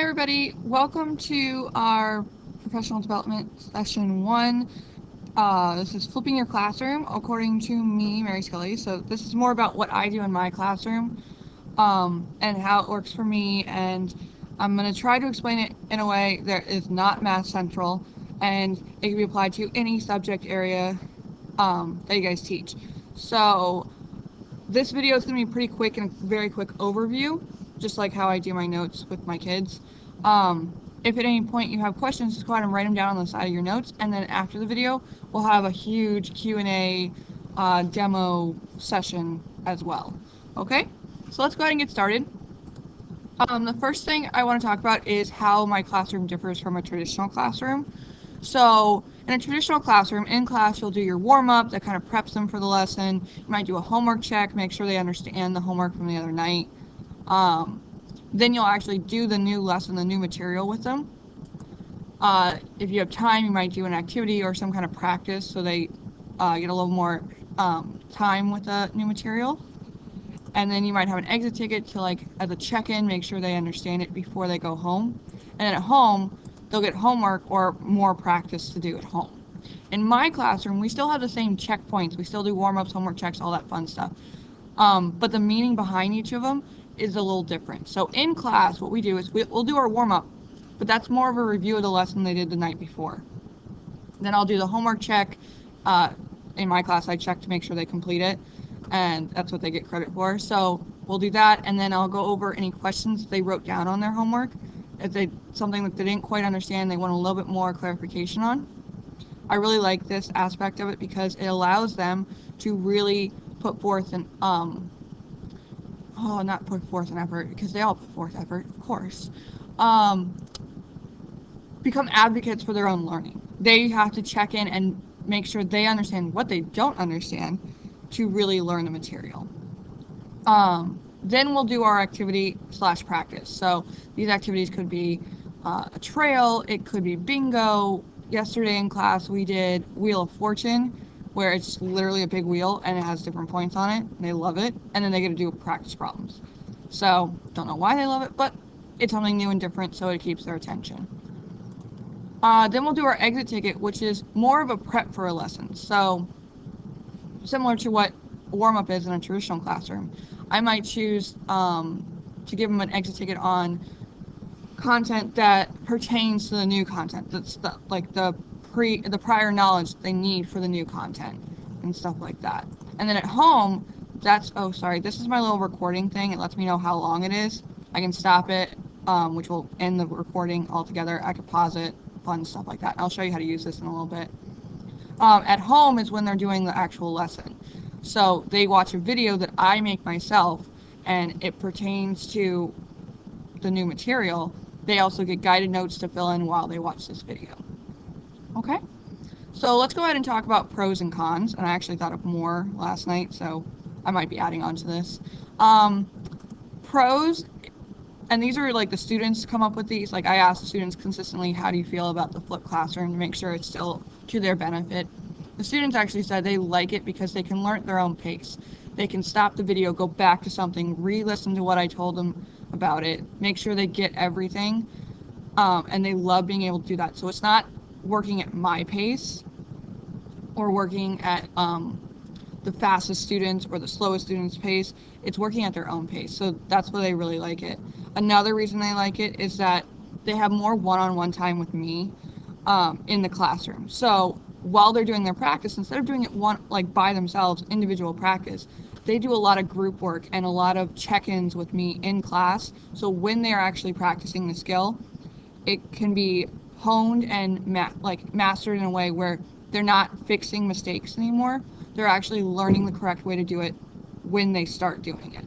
everybody, welcome to our professional development session 1. This is flipping your classroom according to me, Mary Scully. So this is more about what I do in my classroom and how it works for me, and I'm going to try to explain it in a way that is not math central and it can be applied to any subject area that you guys teach. So this video is going to be pretty quick and a very quick overview, just like how I do my notes with my kids. If at any point you have questions, just go ahead and write them down on the side of your notes, and then after the video we'll have a huge Q&A demo session as well. Okay, so let's go ahead and get started. The first thing I want to talk about is how my classroom differs from a traditional classroom. So in a traditional classroom, in class you'll do your warm-up that kind of preps them for the lesson. You might do a homework check, make sure they understand the homework from the other night. Then you'll actually do the new lesson, the new material with them. If you have time, you might do an activity or some kind of practice so they get a little more time with the new material. And then you might have an exit ticket to, like, as a check-in, make sure they understand it before they go home. And then at home, they'll get homework or more practice to do at home. In my classroom, we still have the same checkpoints. We still do warm-ups, homework checks, all that fun stuff. But the meaning behind each of them is a little different. So in class, what we do is we'll do our warm-up, but that's more of a review of the lesson they did the night before. Then I'll do the homework check. In my class, I check to make sure they complete it, and that's what they get credit for. So we'll do that, and then I'll go over any questions they wrote down on their homework. If they something that they didn't quite understand, they want a little bit more clarification on. I really like this aspect of it because it allows them to really put forth an not put forth an effort, because they all put forth effort, of course. Become advocates for their own learning. They have to check in and make sure they understand what they don't understand to really learn the material. Then we'll do our activity/practice. So these activities could be a trail, it could be bingo. Yesterday in class we did Wheel of Fortune, where it's literally a big wheel and it has different points on it. They love it, and then they get to do practice problems. So don't know why they love it, but it's something new and different, so it keeps their attention. Then we'll do our exit ticket, which is more of a prep for a lesson. So similar to what warm-up is in a traditional classroom, I might choose to give them an exit ticket on content that pertains to the new content. That's the prior knowledge they need for the new content and stuff like that. And then at home, this is my little recording thing. It lets me know how long it is. I can stop it, which will end the recording altogether. I could pause it, fun stuff like that. I'll show you how to use this in a little bit. At home is when they're doing the actual lesson. So they watch a video that I make myself, and it pertains to the new material. They also get guided notes to fill in while they watch this video. Okay, so let's go ahead and talk about pros and cons, and I actually thought of more last night, so I might be adding on to this. Pros, and these are like the students come up with these. Like, I ask the students consistently, how do you feel about the flipped classroom, to make sure it's still to their benefit. The students actually said they like it because they can learn at their own pace. They can stop the video, go back to something, re-listen to what I told them about it, make sure they get everything, and they love being able to do that. So it's not working at my pace or working at the fastest students or the slowest students' pace. It's working at their own pace. So that's why they really like it. Another reason they like it is that they have more one-on-one time with me in the classroom. So while they're doing their practice, instead of doing it by themselves, individual practice, they do a lot of group work and a lot of check-ins with me in class. So when they're actually practicing the skill, it can be honed and mastered in a way where they're not fixing mistakes anymore. They're actually learning the correct way to do it when they start doing it.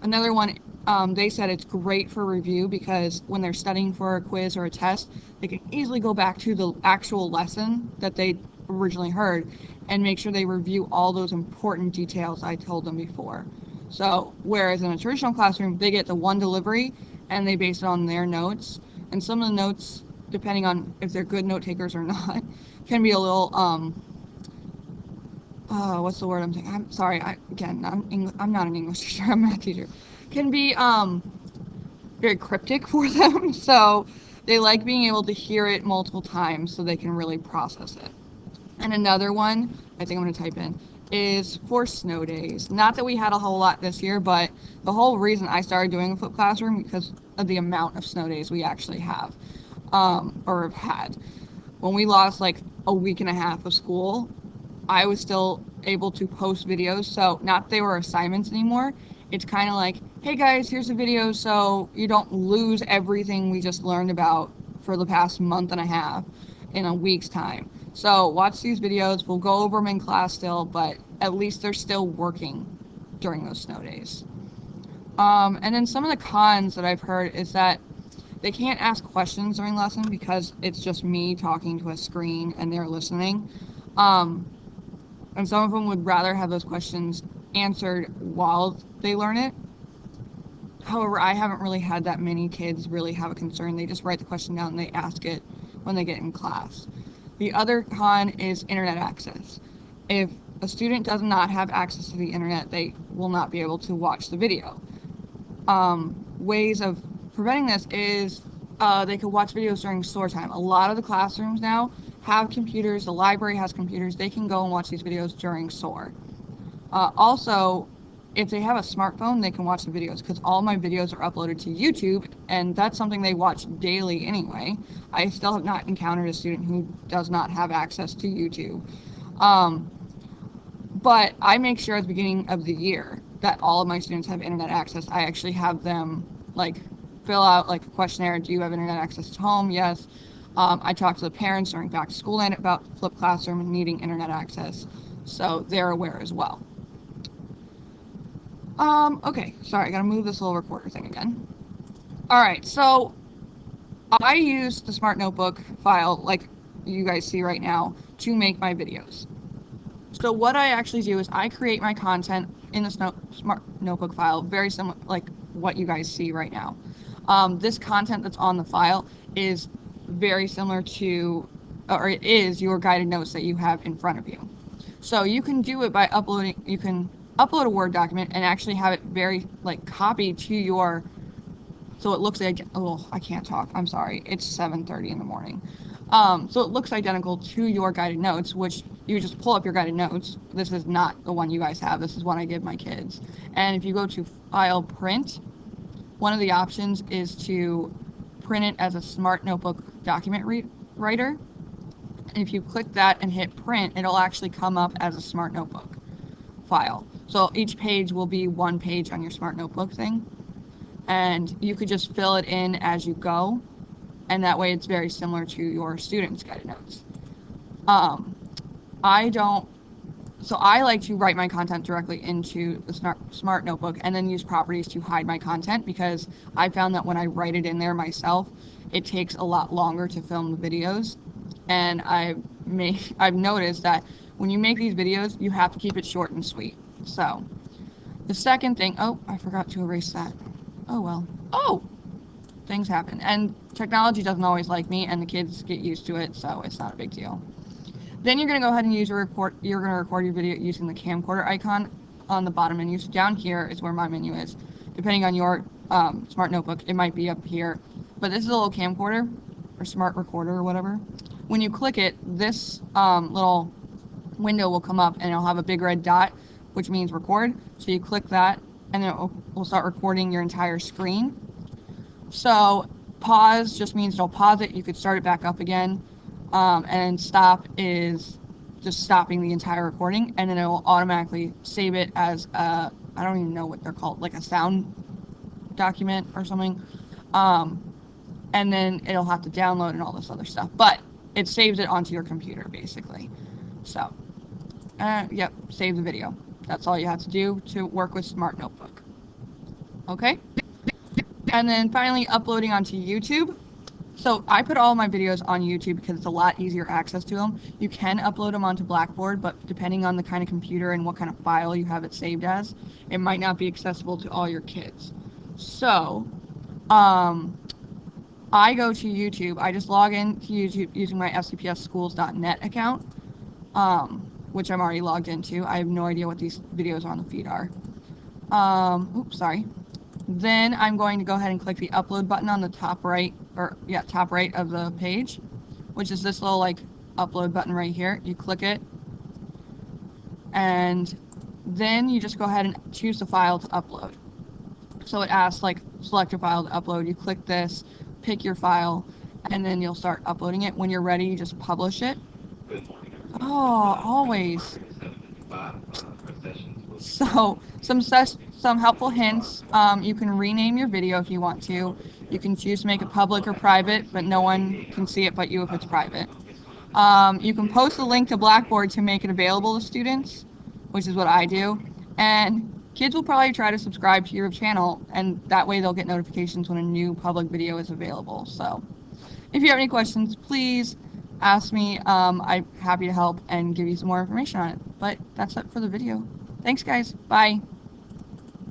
Another one, they said it's great for review because when they're studying for a quiz or a test, they can easily go back to the actual lesson that they originally heard and make sure they review all those important details I told them before. So whereas in a traditional classroom, they get the one delivery and they base it on their notes. And some of the notes, depending on if they're good note takers or not, can be a little, what's the word I'm saying? I'm sorry, I'm not an English teacher, I'm a math teacher. Can be very cryptic for them. So they like being able to hear it multiple times so they can really process it. And another one, I think I'm going to type in, is for snow days. Not that we had a whole lot this year, but the whole reason I started doing a flipped classroom because of the amount of snow days we actually have, or have had. When we lost like a week and a half of school, I was still able to post videos. So not that they were assignments anymore. It's kind of like, hey guys, here's a video so you don't lose everything we just learned about for the past month and a half in a week's time. So watch these videos. We'll go over them in class still, but at least they're still working during those snow days. And then some of the cons that I've heard is that they can't ask questions during lesson because it's just me talking to a screen and they're listening. And some of them would rather have those questions answered while they learn it. However, I haven't really had that many kids really have a concern. They just write the question down and they ask it when they get in class. The other con is internet access. If a student does not have access to the internet, they will not be able to watch the video. Ways of preventing this is they could watch videos during SOAR time. A lot of the classrooms now have computers. The library has computers. They can go and watch these videos during SOAR. Also, if they have a smartphone, they can watch the videos because all my videos are uploaded to YouTube, and that's something they watch daily anyway. I still have not encountered a student who does not have access to YouTube. But I make sure at the beginning of the year that all of my students have internet access. I actually have them like fill out like a questionnaire. Do you have internet access at home? Yes. I talk to the parents during back to school night about flipped classroom and needing internet access, so they're aware as well. Okay, sorry, I gotta move this little recorder thing again. Alright, so I use the Smart Notebook file, like you guys see right now, to make my videos. So what I actually do is I create my content in the Smart Notebook file, very similar, like what you guys see right now. This content that's on the file is very similar to, or it is your guided notes that you have in front of you. So you can do it by uploading, you can upload a Word document and actually have it very like copied to your, so it looks like, oh, I can't talk, I'm sorry, it's 7:30 in the morning. So it looks identical to your guided notes, which you just pull up your guided notes. This is not the one you guys have, this is one I give my kids. And if you go to File, Print, one of the options is to print it as a Smart Notebook document writer. And if you click that and hit print, it'll actually come up as a Smart Notebook file. So each page will be one page on your Smart Notebook thing, and you could just fill it in as you go, and that way it's very similar to your students' guided notes. I like to write my content directly into the Smart Notebook and then use properties to hide my content, because I found that when I write it in there myself, it takes a lot longer to film the videos, and I've noticed that when you make these videos, you have to keep it short and sweet. So the second thing, oh, I forgot to erase that. Oh well. Oh, things happen, and technology doesn't always like me, and the kids get used to it, so it's not a big deal. Then you're going to go ahead and use you're going to record your video using the camcorder icon on the bottom menu. So down here is where my menu is. Depending on your Smart Notebook, it might be up here, but this is a little camcorder or smart recorder or whatever. When you click it, this little window will come up and it'll have a big red dot, which means record. So you click that and it will start recording your entire screen. So pause just means it'll pause it. You could start it back up again. And stop is just stopping the entire recording, and then it will automatically save it as I don't even know what they're called, like a sound document or something. And then it'll have to download and all this other stuff, but it saves it onto your computer basically. So yep, save the video. That's all you have to do to work with Smart Notebook. Okay, and then finally uploading onto YouTube. So I put all my videos on YouTube because it's a lot easier access to them. You can upload them onto Blackboard, but depending on the kind of computer and what kind of file you have it saved as, it might not be accessible to all your kids. So I go to YouTube. I just log in to YouTube using my fcpsschools.net account, which I'm already logged into. I have no idea what these videos on the feed are. Oops, sorry. Then I'm going to go ahead and click the upload button on the top right, top right of the page, which is this little like upload button right here. You click it, and then you just go ahead and choose the file to upload. So it asks like select your file to upload. You click this, pick your file, and then you'll start uploading it. When you're ready, you just publish it. Oh, always. So some helpful hints. You can rename your video if you want to. You can choose to make it public or private, but no one can see it but you if it's private. You can post a link to Blackboard to make it available to students, which is what I do. And kids will probably try to subscribe to your channel, and that way they'll get notifications when a new public video is available. So if you have any questions, please ask me. I'm happy to help and give you some more information on it. But that's it for the video. Thanks, guys. Bye.